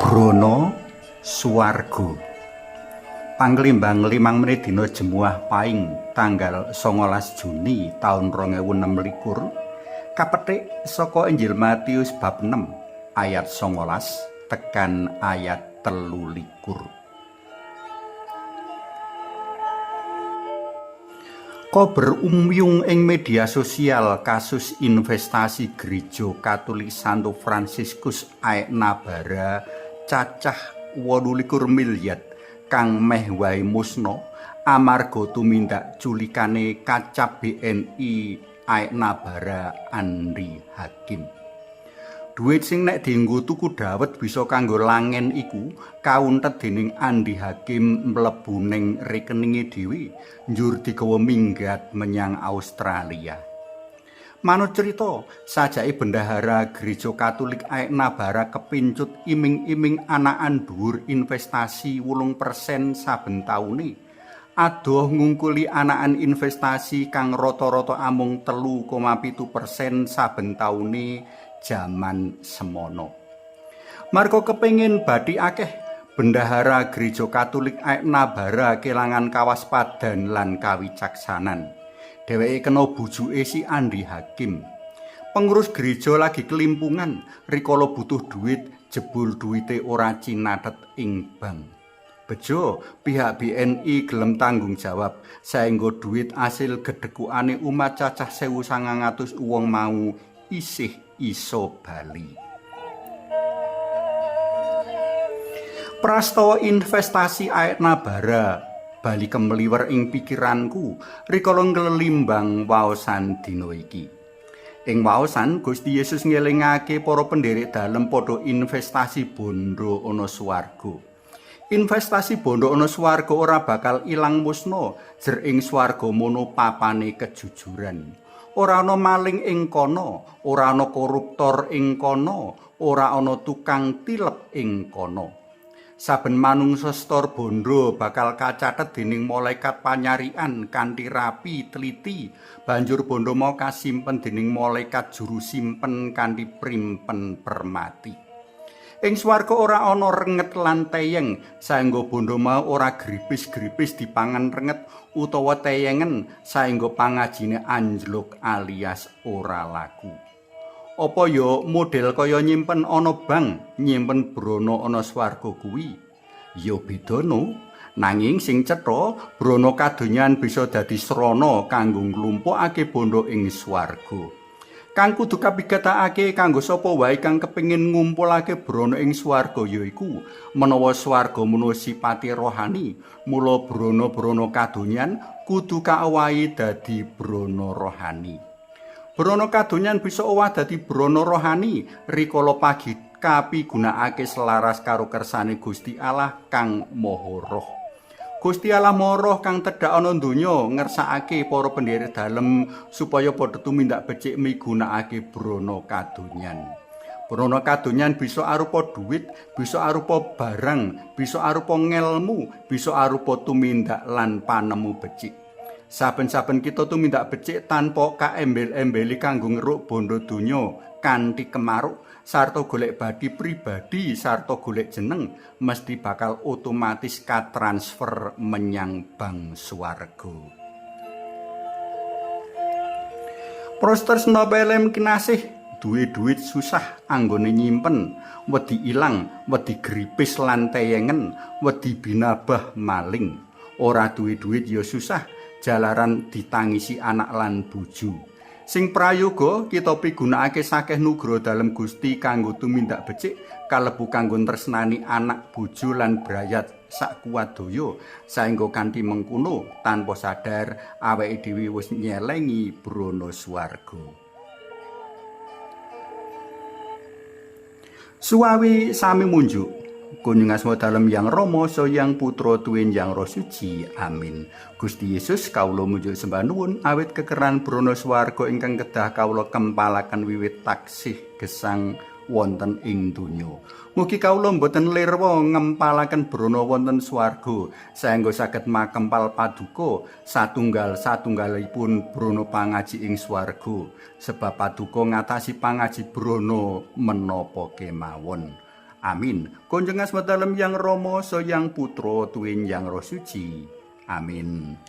Brono Swarga. Panglimbang 5 menit dina Jemuah Paing tanggal 19 Juni taun 2026 kapetik saka Injil Matius bab 6 ayat 19 tekan ayat 23. Kober umyung ing media sosial kasus investasi Gereja Katolik Santo Fransiskus Aeknabara cacah 28 miliar kang meh wae musna amarga tumindak culikane Kacap BNI Aeknabara Andri Hakim. Duit sing nek dienggo tuku dawet bisa kanggo langen iku kauntet dening Andi Hakim mlebu ning rekeninge dhewe njur digawa minggat menyang Australia. Manut cerita, sajake bendahara Gereja Katolik Aeknabara kepincut iming-iming anakan dhuwur investasi 8% saben taune. Adoh ngungkuli anakan investasi kang rata-rata amung 3,7% saben taune jaman semono. Marga kepengin badhe akeh bendahara Gereja Katolik Aeknabara kelangan kawaspadan lan kawicaksanan. Dheweke kena bujuke si Andi Hakim. Pengurus gereja lagi kelimpungan, rikala butuh duit, jebul duwite ora cinatet ing bank. Bejo pihak BNI gelem tanggung jawab saengga duit asil gedhekukane umat cacah 1.900 wong mau isih iso bali. Prastawa investasi Aeknabara bali kemliwer ing pikiranku rikala nglelimbang waosan dina iki. Ing waosan Gusti Yesus ngelingake para penderek dalem padha investasi bondo ana swarga. Investasi bondo ana swarga ora bakal ilang musna jer ing swarga mono papane kejujuran. Ora ana maling ing kono, ora ana koruptor ing kono, ora ana tukang tilep ing kono. Saben manungsa setor bondo bakal kacathet dening malaikat panyarian kanthi rapi teliti, banjur bondo mau kasimpen dening malaikat juru simpen kanthi primpen permati. Ing swarga ora ana renget lan teyeng, saengga bondo mau ora gripis-gripis dipangan renget utawa teyengen saengga pangajine anjlok alias ora laku. Apa ya model kaya nyimpen ana bank, nyimpen brono ana swarga kuwi? Ya beda no. Nanging sing cetha, brono kadonyan bisa dadi srana kanggo nglumpukake bondo ing swarga. Kang kudu kapigatakake kanggo sapa wae kang kepengin ngumpulake brono ing swarga yaiku menawa swarga menawa sipate rohani, mula brono-brono kadonyan kudu kaowahi dadi brono rohani. Brono kadonyan bisa owah dadi brono rohani rikala pagi kapigunakake selaras karo kersane Gusti Allah kang Maha Roh. Gusti Allah Maha Roh kang tedhak ana donya ngersakake para pendherek dalem supaya padha tumindak becik migunakake brono kadonyan. Brono kadonyan bisa arupa duit, bisa arupa barang, bisa arupa ngelmu, bisa arupa tumindak lan panemu becik. Saben-saben kita tumindak becik tanpa kaembel-embeli kanggo ngeruk bondo donya kanthi kemaruk sarta golek badi pribadi sarta golek jeneng mesti bakal otomatis katransfer menyang bank swarga. Prostresna pelem kinasih duwe duit susah anggone nyimpen, wedi ilang, wedi gripis lan teyengen, wedi binabah maling. Ora duwe duit ya susah jalaran ditangisi anak lan bojo. Sing prayoga kita pigunakake sakeh nugra dalem Gusti kanggo tumindak becik kalebu kanggo tresnani anak bojo lan brayat sak kuat daya saengga kanthi mengkono tanpa sadar awake dhewe wis nyelengi brono swarga. Suwawi sami munjuk kunjung asma dalem Yang Rama Yang Putra Tuwin Yang Roh Suci. Amin. Gusti Yesus kawula munjuk sembah nuwun awit kekeran brono swarga ingkang kedah kawula kempalaken wiwit taksih gesang wonten ing donya. Mugi kawula boten lirwa ngempalaken brana wonten swarga saengga saged makempal paduka satunggalipun brana pangaji ing swarga, sebab paduka ngatasi pangaji brana menapa kemawon. Amin. Konjeng asma dalem Yang Rama, Sang Yang Putra, tuwin Yang Roh Suci. Amin.